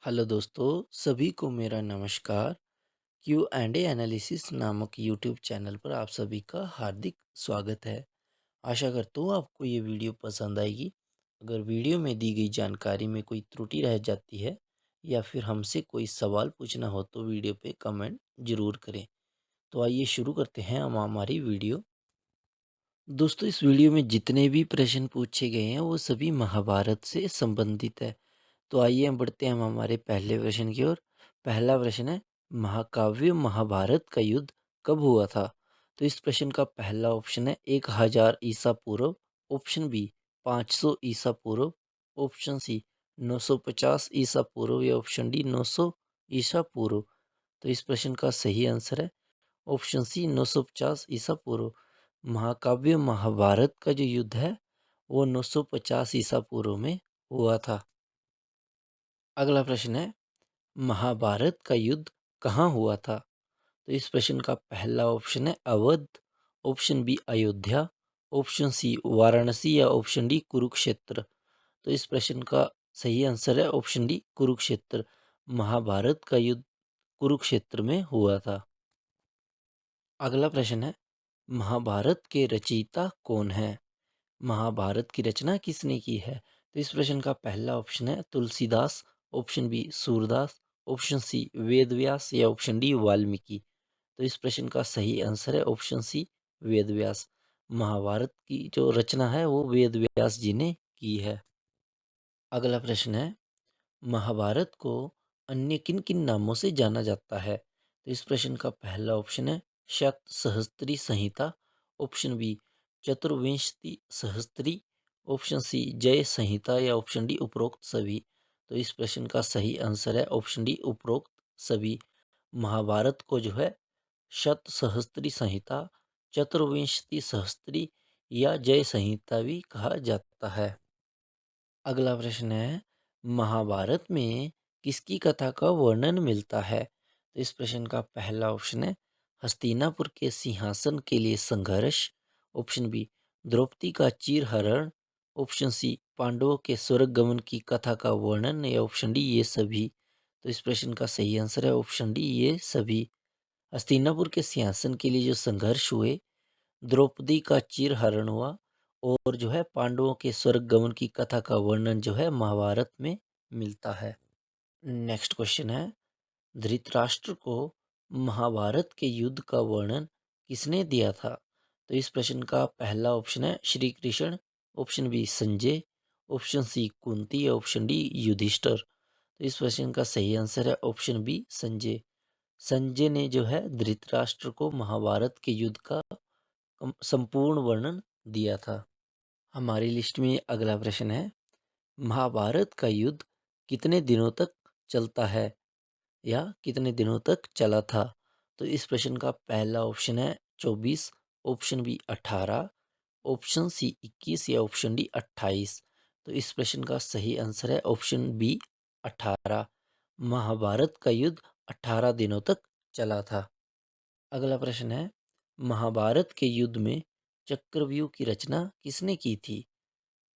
Hello दोस्तों, सभी को मेरा नमस्कार। क्यू एंड ए एनालिसिस नामक यूट्यूब चैनल पर आप सभी का हार्दिक स्वागत है। आशा करता हूँ आपको ये वीडियो पसंद आएगी। अगर वीडियो में दी गई जानकारी में कोई त्रुटि रह जाती है या फिर हमसे कोई सवाल पूछना हो तो वीडियो पे कमेंट ज़रूर करें। तो आइए शुरू करते हैं हम हमारी वीडियो। दोस्तों, इस वीडियो में जितने भी प्रश्न पूछे गए हैं वो सभी महाभारत से संबंधित है। तो आइए हम बढ़ते हैं हम हमारे पहले प्रश्न की ओर। पहला प्रश्न है, महाकाव्य महाभारत का युद्ध कब हुआ था? तो इस प्रश्न का पहला ऑप्शन है 1000 ईसा पूर्व, ऑप्शन बी 500 ईसा पूर्व, ऑप्शन सी 950 ईसा पूर्व या ऑप्शन डी 900 ईसा पूर्व। तो इस प्रश्न का सही आंसर है ऑप्शन सी 950 ईसा पूर्व। महाकाव्य महाभारत का जो युद्ध है वो 950 ईसा पूर्व में हुआ था। अगला प्रश्न है, महाभारत का युद्ध कहाँ हुआ था? तो इस प्रश्न का पहला ऑप्शन है Awadh, option B Ayodhya, option C Varanasi या ऑप्शन डी कुरुक्षेत्र। तो इस प्रश्न का सही आंसर है ऑप्शन डी कुरुक्षेत्र। महाभारत का युद्ध कुरुक्षेत्र में हुआ था। अगला प्रश्न है, महाभारत के रचयिता कौन है? महाभारत की रचना किसने की है? तो इस प्रश्न का पहला ऑप्शन है Tulsidas, option B Surdas, option C Vedvyas या ऑप्शन डी वाल्मीकि। तो इस प्रश्न का सही आंसर है ऑप्शन सी वेदव्यास। महाभारत की जो रचना है वो वेदव्यास जी ने की है। अगला प्रश्न है, महाभारत को अन्य किन किन नामों से जाना जाता है? तो इस प्रश्न का पहला ऑप्शन है शत सहस्त्री संहिता, ऑप्शन बी चतुर्विंशति सहस्त्री, ऑप्शन सी जय संहिता या ऑप्शन डी उपरोक्त सभी। तो इस प्रश्न का सही आंसर है ऑप्शन डी उपरोक्त सभी। महाभारत को जो है शत सहस्त्री संहिता, चतुर्विंशति सहस्त्री या जय संहिता भी कहा जाता है। अगला प्रश्न है, महाभारत में किसकी कथा का वर्णन मिलता है? तो इस प्रश्न का पहला ऑप्शन है हस्तिनापुर के सिंहासन के लिए संघर्ष, ऑप्शन बी द्रौपदी का चीरहरण, ऑप्शन सी पांडवों के स्वर्ग गमन की कथा का वर्णन या ऑप्शन डी ये सभी। तो इस प्रश्न का सही आंसर है ऑप्शन डी ये सभी। हस्तिनापुर के सिंहासन के लिए जो संघर्ष हुए, द्रौपदी का चीरहरण हुआ और जो है पांडवों के स्वर्ग गमन की कथा का वर्णन जो है महाभारत में मिलता है। नेक्स्ट क्वेश्चन है, धृतराष्ट्र को महाभारत के युद्ध का वर्णन किसने दिया था? तो इस प्रश्न का पहला ऑप्शन है Shri Krishna, option B Sanjay, option C Kunti या ऑप्शन डी युधिष्ठिर। तो इस प्रश्न का सही आंसर है ऑप्शन बी संजय। संजय ने जो है धृतराष्ट्र को महाभारत के युद्ध का संपूर्ण वर्णन दिया था। हमारी लिस्ट में अगला प्रश्न है, महाभारत का युद्ध कितने दिनों तक चलता है या कितने दिनों तक चला था? तो इस प्रश्न का पहला ऑप्शन है 24, ऑप्शन बी 18, ऑप्शन सी 21 या ऑप्शन डी 28। तो इस प्रश्न का सही आंसर है ऑप्शन बी 18। महाभारत का युद्ध 18 दिनों तक चला था। अगला प्रश्न है, महाभारत के युद्ध में चक्रव्यूह की रचना किसने की थी?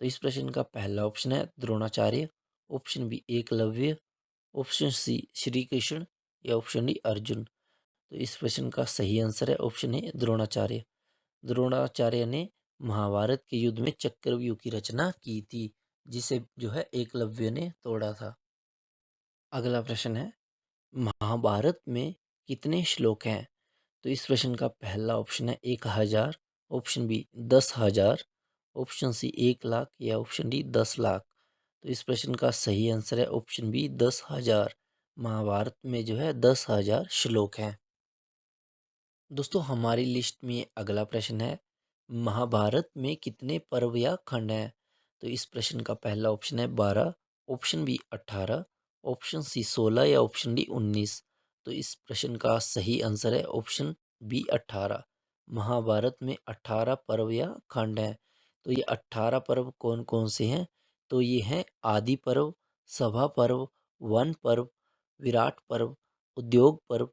तो इस प्रश्न का पहला ऑप्शन है Dronacharya, option B Eklavya, option C Shri Krishna या ऑप्शन डी अर्जुन। तो इस प्रश्न का सही आंसर है ऑप्शन ए द्रोणाचार्य। द्रोणाचार्य ने महाभारत के युद्ध में चक्रव्यूह की रचना की थी, जिसे जो है एकलव्य ने तोड़ा था। अगला प्रश्न है, महाभारत में कितने श्लोक हैं? तो इस प्रश्न का पहला ऑप्शन है 1000, option B 10,000, option C 1 lakh या ऑप्शन डी 10 लाख। तो इस प्रश्न का सही आंसर है ऑप्शन बी 10,000। महाभारत में जो है 10,000 श्लोक हैं। दोस्तों, हमारी लिस्ट में अगला प्रश्न है, महाभारत में कितने पर्व या खंड हैं? तो इस प्रश्न का पहला ऑप्शन है 12, ऑप्शन बी 18, ऑप्शन सी 16 या ऑप्शन डी 19। तो इस प्रश्न का सही आंसर है ऑप्शन बी 18। महाभारत में 18 पर्व या खंड हैं। तो ये 18 पर्व कौन कौन से हैं? तो ये हैं आदि पर्व, सभा पर्व, वन पर्व, विराट पर्व, उद्योग पर्व,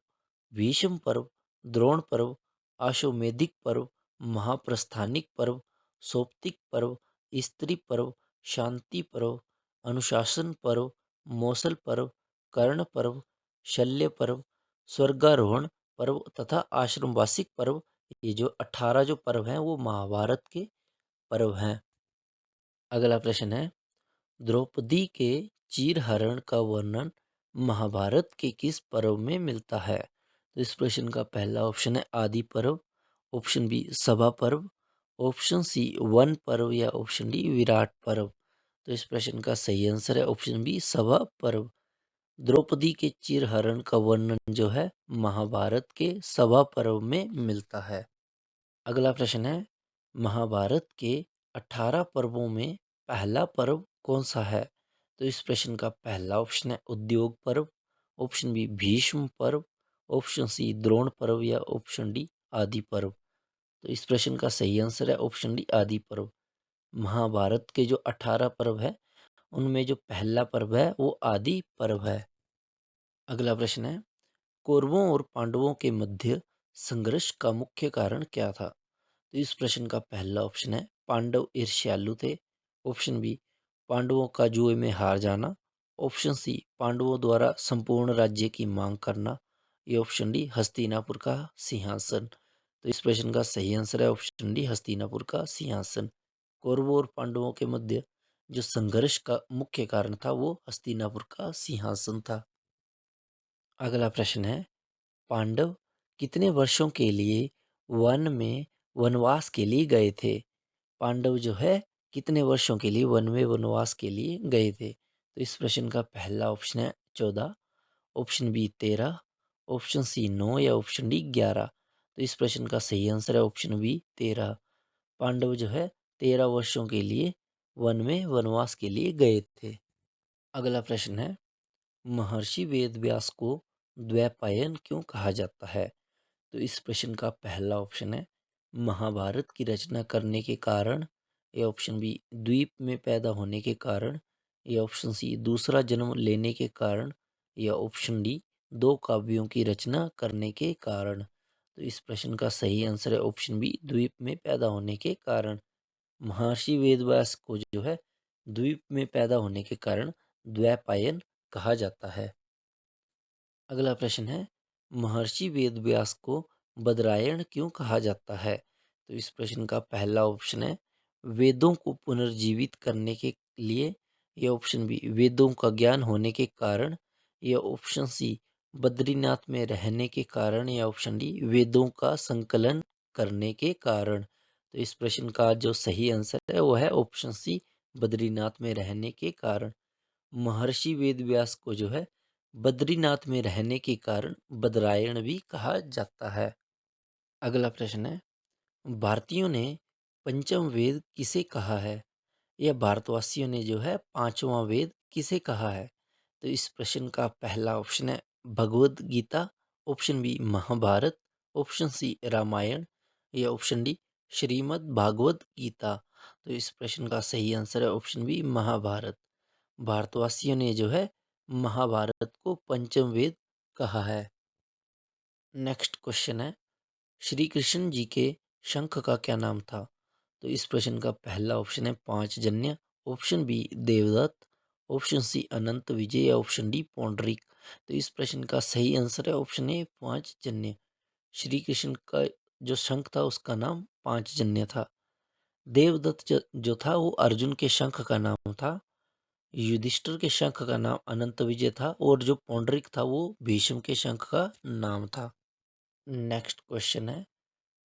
भीष्म पर्व, द्रोण पर्व, आशोमेधिक पर्व, महाप्रस्थानिक पर्व, सौप्तिक पर्व, स्त्री पर्व, शांति पर्व, अनुशासन पर्व, मौसल पर्व, कर्ण पर्व, शल्य पर्व, स्वर्गारोहण पर्व तथा आश्रमवासिक पर्व। ये जो 18 जो पर्व हैं वो महाभारत के पर्व हैं। अगला प्रश्न है, द्रौपदी के चीरहरण का वर्णन महाभारत के किस पर्व में मिलता है? तो इस प्रश्न का पहला ऑप्शन है आदि पर्व, ऑप्शन बी सभा पर्व, ऑप्शन सी वन पर्व या ऑप्शन डी विराट पर्व। तो इस प्रश्न का सही आंसर है ऑप्शन बी सभा पर्व। द्रौपदी के चीरहरण का वर्णन जो है महाभारत के सभा पर्व में मिलता है। अगला प्रश्न है, महाभारत के 18 पर्वों में पहला पर्व कौन सा है? तो इस प्रश्न का पहला ऑप्शन है उद्योग पर्व, ऑप्शन बी भीष्म पर्व, ऑप्शन सी द्रोण पर्व या ऑप्शन डी आदि पर्व। तो इस प्रश्न का सही आंसर है ऑप्शन डी आदि पर्व। महाभारत के जो 18 पर्व है उनमें जो पहला पर्व है वो आदि पर्व है। अगला प्रश्न है, कौरवों और पांडवों के मध्य संघर्ष का मुख्य कारण क्या था? तो इस प्रश्न का पहला ऑप्शन है पांडव ईर्ष्यालु थे, ऑप्शन बी पांडवों का जुए में हार जाना, ऑप्शन सी पांडवों द्वारा संपूर्ण राज्य की मांग करना, ये ऑप्शन डी हस्तिनापुर का सिंहासन। तो इस प्रश्न का सही आंसर है ऑप्शन डी हस्तिनापुर का सिंहासन। कौरवों और पांडवों के मध्य जो संघर्ष का मुख्य कारण था वो हस्तिनापुर का सिंहासन था। अगला प्रश्न है, पांडव कितने वर्षों के लिए वन में वनवास के लिए गए थे? पांडव जो है कितने वर्षों के लिए वन में वनवास के लिए गए थे? तो इस प्रश्न का पहला ऑप्शन है 14, ऑप्शन बी 13, ऑप्शन सी 9 या ऑप्शन डी 11। तो इस प्रश्न का सही आंसर है ऑप्शन बी 13। पांडव जो है 13 वर्षों के लिए वन में वनवास के लिए गए थे। अगला प्रश्न है, महर्षि वेदव्यास को द्वैपायन क्यों कहा जाता है? तो इस प्रश्न का पहला ऑप्शन है महाभारत की रचना करने के कारण, या ऑप्शन बी द्वीप में पैदा होने के कारण, या ऑप्शन सी दूसरा जन्म लेने के कारण, या ऑप्शन डी दो काव्यों की रचना करने के कारण। तो इस प्रश्न का सही आंसर है ऑप्शन बी द्वीप में पैदा होने के कारण। महर्षि वेदव्यास को जो है द्वीप में पैदा होने के कारण द्वैपायन कहा जाता है। अगला प्रश्न है, महर्षि वेदव्यास को बदरायण क्यों कहा जाता है? तो इस प्रश्न का पहला ऑप्शन है वेदों को पुनर्जीवित करने के लिए, या ऑप्शन बी वेदों का ज्ञान होने के कारण, या ऑप्शन सी बद्रीनाथ में रहने के कारण, या ऑप्शन डी वेदों का संकलन करने के कारण। तो इस प्रश्न का जो सही आंसर है वो है ऑप्शन सी बद्रीनाथ में रहने के कारण। महर्षि वेदव्यास को जो है बद्रीनाथ में रहने के कारण बदरायण भी कहा जाता है। अगला प्रश्न है, भारतीयों ने पंचम वेद किसे कहा है? या भारतवासियों ने जो है पांचवा वेद किसे कहा है? तो इस प्रश्न का पहला ऑप्शन है Bhagavad Gita, option B Mahabharata, option C Ramayana, या ऑप्शन डी श्रीमद् भागवत गीता। तो इस प्रश्न का सही आंसर है ऑप्शन बी महाभारत। भारतवासियों ने जो है महाभारत को पंचम वेद कहा है। नेक्स्ट क्वेश्चन है, श्री कृष्ण जी के शंख का क्या नाम था? तो इस प्रश्न का पहला ऑप्शन है Panchajanya, option B Devadatta, option C Anant Vijay या ऑप्शन डी पौंडरिक। तो इस प्रश्न का सही आंसर है ऑप्शन ए पांचजन्य। श्री कृष्ण का जो शंख था उसका नाम पांचजन्य था। देवदत्त जो था वो अर्जुन के शंख का नाम था। युधिष्ठिर के शंख का नाम अनंत विजय था और जो पौंडरिक था वो भीष्म के शंख का नाम था। नेक्स्ट क्वेश्चन है,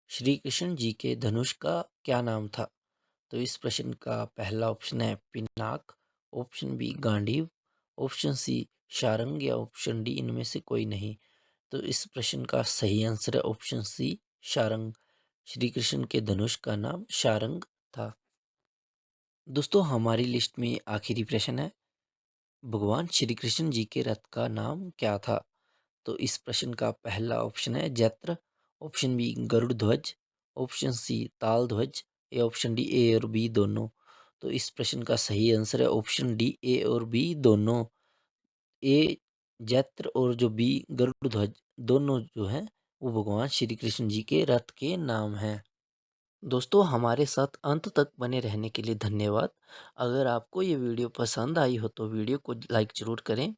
श्री कृष्ण जी के धनुष का क्या नाम था? तो इस प्रश्न का पहला ऑप्शन है Pinak, option B Gandiv, option C Sharang, या ऑप्शन डी इनमें से कोई नहीं। तो इस प्रश्न का सही आंसर है ऑप्शन सी शारंग। श्री कृष्ण के धनुष का नाम शारंग था। दोस्तों हमारी लिस्ट में आखिरी प्रश्न है, भगवान श्री कृष्ण जी के रथ का नाम क्या था? तो इस प्रश्न का पहला ऑप्शन है जैत्र, ऑप्शन बी गरुड़ ध्वज, ऑप्शन सी ताल ध्वज, या ऑप्शन डी ए और बी दोनों। तो इस प्रश्न का सही आंसर है ऑप्शन डी ए और बी दोनों। ए जैत्र और जो बी गरुड़ ध्वज दोनों जो हैं वो भगवान श्री कृष्ण जी के रथ के नाम हैं। दोस्तों हमारे साथ अंत तक बने रहने के लिए धन्यवाद। अगर आपको ये वीडियो पसंद आई हो तो वीडियो को लाइक ज़रूर करें।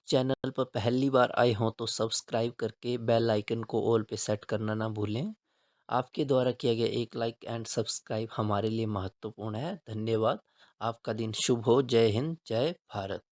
चैनल पर पहली बार आए हों तो सब्सक्राइब करके बेल आइकन को ऑल पे सेट करना ना भूलें। आपके द्वारा किया गया एक लाइक एंड सब्सक्राइब हमारे लिए महत्वपूर्ण है। धन्यवाद। आपका दिन शुभ हो। जय हिंद, जय भारत।